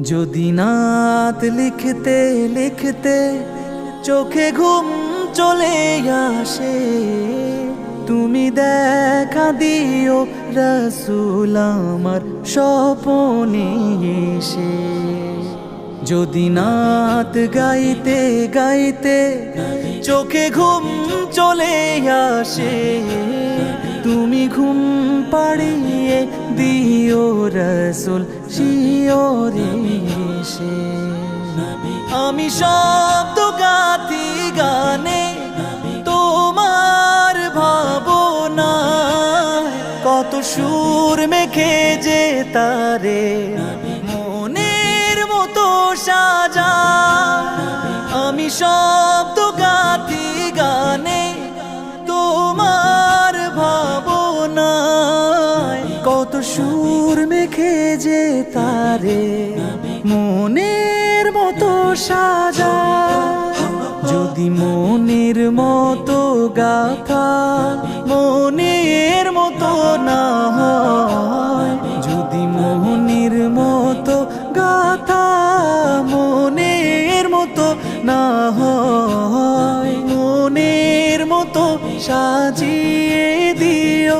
যদি নাত লিখতে লিখতে চোখে ঘুম চলে আসে, তুমি দেখা দিও রাসূল আমার স্বপনে এসে। যদি নাত গাইতে গাইতে চোখে ঘুম চলে আসে, তুমি ঘুম পাড়িয়ে দিও রাসূল শিয়রে এসে। আমি শব্দ গাথি গানে তোমার ভাবনা, কত সুর মেখে যে তারে মনের মতো সাজা। আমি শব্দ গাথি গানে তোমার ভাবনায়, কত সুর মেখে যে তারে মনের মতো সাজা। যদি মনের মতো গাথা মনের মতো না হয়, যদি মনের মতো গাথা মনের মতো না হয়, মনের মতো সাজিয়ে দিও